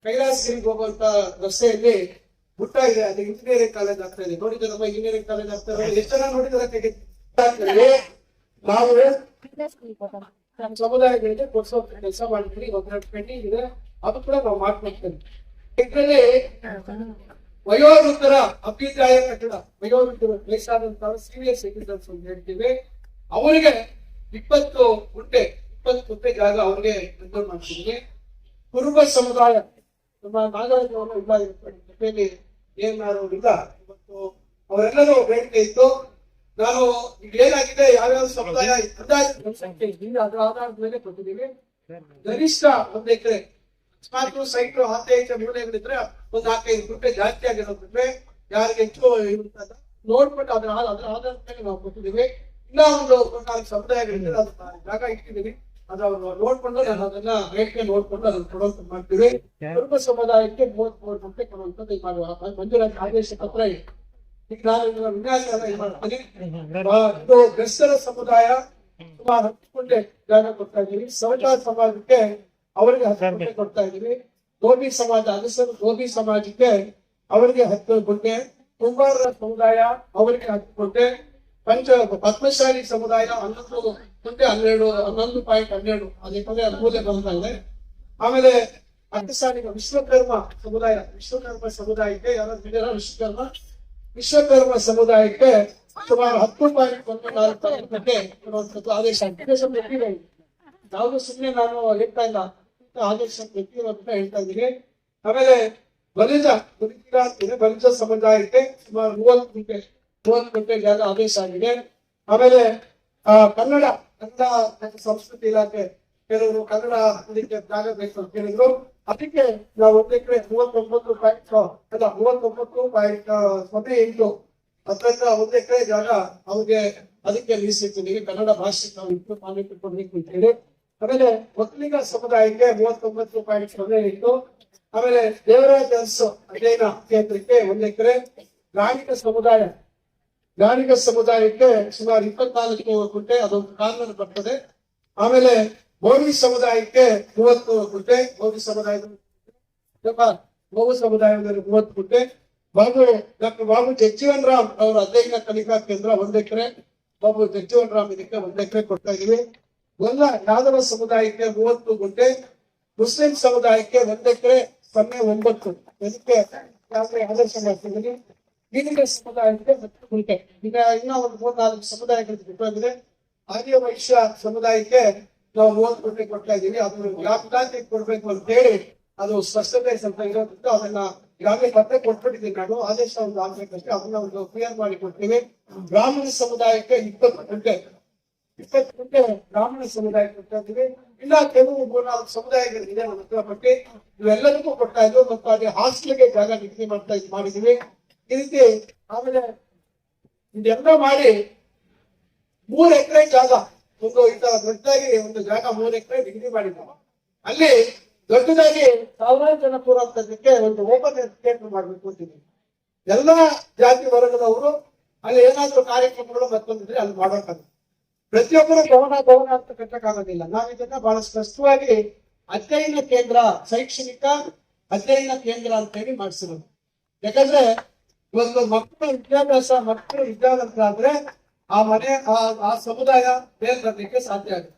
ಕೈಲಾಸಗಿರಿಗೆ ಹೋಗುವಂತ ರಸ್ತೆಯಲ್ಲಿ ಗುಟ್ಟ ಇದೆ, ಅದು ಇಂಜಿನಿಯರಿಂಗ್ ಕಾಲೇಜ್ ಆಗ್ತಾ ಇದೆ. ನೋಡಿದ್ರೆ ನಮ್ಮ ಇಂಜಿನಿಯರಿಂಗ್ ಕಾಲೇಜ್ ಆಗ್ತಾ ಇದೆ, ಎಷ್ಟು ಜನ ನೋಡಿದ್ರೆ ನಾವು ನಮ್ಮ ಸಮುದಾಯಗಳಿಗೆ ಕೊಡ್ಸೋ ಕೆಲಸ ಮಾಡಿದ್ವಿ. ಒಂದೆರಡು ಪೆಂಡಿಂಗ್ ಇದೆ, ಅದು ಕೂಡ ನಾವು ಮಾಡ್ಕೊಳ್ತೇವೆ. ಇದರಲ್ಲಿ ವಯೋವೃದ್ಧರ ಅಭ್ಯುದಯ ಕಟ್ಟಡ, ವಯೋವೃದ್ಧರು ವಯಸ್ಸಾದಂತಹ ಸೀನಿಯರ್ ಸಿಟಿಸನ್ಸ್ ಅಂತ ಹೇಳ್ತೀವಿ, ಅವರಿಗೆ 20 ಗುಂಟೆ ಜಾಗ ಅವ್ರಿಗೆ ಮಂಜೂರು ಮಾಡ್ತಿದ್ವಿ. ಕುರುಬ ಸಮುದಾಯ ನಮ್ಮ ನಾಗರಾಜನವರು ಇಲ್ಲ ಜೊತೆಯಲ್ಲಿ ಏನಾರು ಇಲ್ಲ, ಇವತ್ತು ಅವರೆಲ್ಲರೂ ಬೇಡಿಕೆ ಇತ್ತು. ನಾನು ಈಗ ಏನಾಗಿದೆ, ಯಾವ್ಯಾವ ಸಮುದಾಯ ಸಂಖ್ಯೆ ಅದರ ಆಧಾರದ ಮೇಲೆ ಕೊಟ್ಟಿದ್ದೀವಿ. ಗರಿಷ್ಠ 1 ಎಕರೆ ಅಕಸ್ಮಾತ್ ಸೈಟ್ ಆಚೆ ಈಚೆ ಮೂಲೆಗಳಿದ್ರೆ 4-5 ಗುಂಟೆ ಜಾಸ್ತಿ ಆಗಿರೋದ್ರೆ ಯಾರಿಗೆ ಹೆಚ್ಚು ಇರುತ್ತಲ್ಲ ನೋಡ್ಬಿಟ್ಟು ಅದರ ಆಧಾರದ ಮೇಲೆ ನಾವು ಕೊಟ್ಟಿದ್ದೀವಿ. ಇಲ್ಲ ಒಂದು 4 ಸಮುದಾಯಗಳಿದ್ರೆ ಅದು ಜಾಗ ಇಟ್ಟಿದ್ದೀವಿ, ಅದು ಅವರು ನೋಡ್ಕೊಂಡು ನಾನು ಅದನ್ನ ಬೇಡಿಕೆ ನೋಡ್ಕೊಂಡು ಅದನ್ನ ಕೊಡುವಂತ ಮಾಡ್ತೀವಿ. ಕುರುಬ ಸಮುದಾಯಕ್ಕೆ 33 ಗುಂಟೆ ಕೊಡುವಂತದ್ದು ಮಾಡುವ ಮಂಜೂರಾತಿ ಆದೇಶ ಪತ್ರ ಇದೆ. ಈಗ ನಾನು ವಿನ್ಯಾಸ ಮಾಡ್ತೀನಿ. ಇದು ಕ್ರೈಸ್ತರ ಸಮುದಾಯ ಸುಮಾರು 10 ಗುಂಟೆ ಜಾಗ ಕೊಡ್ತಾ ಇದ್ದೀವಿ. ಸವಜಾ ಸಮಾಜಕ್ಕೆ ಅವರಿಗೆ 10 ಗುಂಟೆ ಕೊಡ್ತಾ ಇದ್ದೀವಿ. ಗೋಬಿ ಸಮಾಜ ಅಗಸರು ಗೋಬಿ ಸಮಾಜಕ್ಕೆ ಅವರಿಗೆ 10 ಗುಂಟೆ. ಕುಂಬಾರರ ಸಮುದಾಯ ಅವರಿಗೆ 10 ಗುಂಟೆ. ಪದ್ಮಶಾಲಿ ಸಮುದಾಯ 11 ಗುಂಟೆ 11.12 ಅದಕ್ಕೆ ಮೂಲೆ ಬರ್ತಾ ಇದೆ. ಆಮೇಲೆ ಅಕ್ಕಸಾಲಿಗ ವಿಶ್ವಕರ್ಮ ಸಮುದಾಯಕ್ಕೆ ಯಾರು ವಿಶ್ವಕರ್ಮ ಸಮುದಾಯಕ್ಕೆ ಸುಮಾರು 10.14 ಗುಂಟೆ ಕೊಡುವಂಥದ್ದು ಆದೇಶ ಆಗಿದೆ. ಯಾವುದು ಸುಮ್ಮನೆ ನಾನು ಹೇಳ್ತಾ ಇಲ್ಲ, ಆದೇಶ ಅಂತ ಹೇಳ್ತಾ ಇದ್ದೀನಿ. ಆಮೇಲೆ ಬಲಿಜ ಸಮುದಾಯಕ್ಕೆ ಸುಮಾರು 30 ಗುಂಟೆ ಜಾಗ ಆದೇಶ ಆಗಿದೆ. ಆಮೇಲೆ ಕನ್ನಡ ಸಂಸ್ಕೃತಿ ಇಲಾಖೆ ಕೆಲವರು ಕನ್ನಡ ಅದಕ್ಕೆ ಜಾಗ ಬೇಕು ಅಂತ ಹೇಳಿದ್ರು. ಅದಕ್ಕೆ ನಾವು 1 ಎಕರೆ 39.08 ಅದರಿಂದ 1 ಎಕರೆ ಜಾಗ ಅವ್ರಿಗೆ ಅದಕ್ಕೆ ಮೀಸಲಿಟ್ಟಿದ್ದೀವಿ. ಕನ್ನಡ ಭಾಷೆ ನಾವು ಇಂಪ್ರೂವ್ ಮಾಡಿಕೊಡ್ಬೇಕು ಅಂತ ಹೇಳಿ. ಆಮೇಲೆ ಒಕ್ಕಲಿಗ ಸಮುದಾಯಕ್ಕೆ 39.08. ಆಮೇಲೆ ದೇವರಾಜ ಅಧ್ಯಯನ ಕೇಂದ್ರಕ್ಕೆ 1 ಎಕರೆ. ಗಾಣಿಗ ಸಮುದಾಯಕ್ಕೆ ಸುಮಾರು 24 ಗುಂಟೆ, ಅದೊಂದು ಕಾನೂನು ಬರ್ತದೆ. ಆಮೇಲೆ ಬೋವಿ ಸಮುದಾಯಕ್ಕೆ 30 ಗುಂಟೆ. ಬೋವಿ ಸಮುದಾಯದಲ್ಲಿ 30 ಗುಂಟೆ. ಡಾಕ್ಟರ್ ಬಾಬು ಜಗಜೀವನ್ ರಾಮ್ ಅವರ ಅಧ್ಯಯನ ಕಲಿಕಾ ಕೇಂದ್ರ 1 ಎಕರೆ. ಬಾಬು ಜಗಜೀವನ್ ರಾಮ್ ಇದಕ್ಕೆ 1 ಎಕರೆ ಕೊಡ್ತಾ ಇದೀವಿ. ಯಾದವ ಸಮುದಾಯಕ್ಕೆ 30 ಗುಂಟೆ. ಮುಸ್ಲಿಂ ಸಮುದಾಯಕ್ಕೆ 1 ಎಕರೆ 09. ಇದಕ್ಕೆ ಆದರ್ಶ ಮಾಡ್ತಿದ್ದೀನಿ. ಬೀದಿಗೆ ಸಮುದಾಯಕ್ಕೆ 10 ಗುಂಟೆ. ಈಗ ಇನ್ನೂ ಒಂದು 3-4 ಸಮುದಾಯಗಳಿಗೆ ಬಿಟ್ಟೋಗಿದೆ. ಆರ್ಯ ವೈಶ್ಯ ಸಮುದಾಯಕ್ಕೆ ನಾವು 30 ಗುಂಟೆ ಕೊಡ್ತಾ ಇದ್ದೀವಿ. ಅದು ಯಾಕೆ ಕೊಡ್ಬೇಕು ಅಂತ ಹೇಳಿ ಅದು ಸ್ಪಷ್ಟತೆ ಸ್ವಲ್ಪ ಇರೋದ್ರಿಂದ ಅದನ್ನ ಈಗಾಗಲೇ ಪತ್ರ ಕೊಟ್ಬಿಟ್ಟಿದ್ದೀನಿ ನಾನು. ಆದೇಶ ಒಂದು ಆಗ್ಬೇಕಷ್ಟೇ, ಅದನ್ನ ಒಂದು ಕ್ಲಿಯರ್ ಮಾಡಿ ಕೊಡ್ತೀವಿ. ಬ್ರಾಹ್ಮಣ ಸಮುದಾಯಕ್ಕೆ 20 ಗುಂಟೆ ಬ್ರಾಹ್ಮಣ ಸಮುದಾಯಕ್ಕೆ ಕೊಡ್ತಾ ಇದ್ದೀವಿ. ಇಲ್ಲ ಕೆಲವು 3-4 ಸಮುದಾಯಗಳಿದೆ ನಮ್ಮ ಹತ್ರ ಪಟ್ಟಿ, ಇವೆಲ್ಲರಿಗೂ ಕೊಡ್ತಾ ಇದ್ವು. ಮತ್ತು ಅದೇ ಹಾಸ್ಟೆಲ್ಗೆ ಜಾಗ ನಿಗದಿ ಮಾಡಿದೀವಿ ಈ ರೀತಿ. ಆಮೇಲೆ ಇದೆಲ್ಲ ಮಾಡಿ 3 ಎಕರೆ ಜಾಗ ಒಂದು ದೊಡ್ಡದಾಗಿ ಒಂದು ಜಾಗ 3 ಎಕರೆ ನಿಗದಿ ಮಾಡಿದ್ದೀವಿ. ಅಲ್ಲಿ ದೊಡ್ಡದಾಗಿ 1000 ಜನ ಕೂರೋದಕ್ಕೆ ಒಂದು ಓಪನ್ ಥಿಯೇಟರ್ ಮಾಡ್ಬೇಕು ಅಂತಿದ್ದೀವಿ. ಎಲ್ಲಾ ಜಾತಿ ವರ್ಗದವರು ಅಲ್ಲಿ ಏನಾದ್ರೂ ಕಾರ್ಯಕ್ರಮಗಳು ಮತ್ತೊಂದಿದ್ರೆ ಅಲ್ಲಿ ಮಾಡೋಕ್ಕಾಗುತ್ತೆ. ಪ್ರತಿಯೊಬ್ಬರು ಭವನ ಅಂತ ಕಟ್ಟಕ್ಕಾಗೋದಿಲ್ಲ. ನಾವು ಇದನ್ನ ಬಹಳ ಸ್ಪಷ್ಟವಾಗಿ ಶೈಕ್ಷಣಿಕ ಅಧ್ಯಯನ ಕೇಂದ್ರ ಅಂತ ಹೇಳಿ ಮಾಡಿಸಿರೋದು. ಯಾಕಂದ್ರೆ ಇವತ್ತು ಮಕ್ಕಳು ವಿದ್ಯಾವಂತರಾದ್ರೆ ಆ ಸಮುದಾಯ ಬೇರೆ ಬರಲಿಕ್ಕೆ ಸಾಧ್ಯ ಆಗುತ್ತೆ.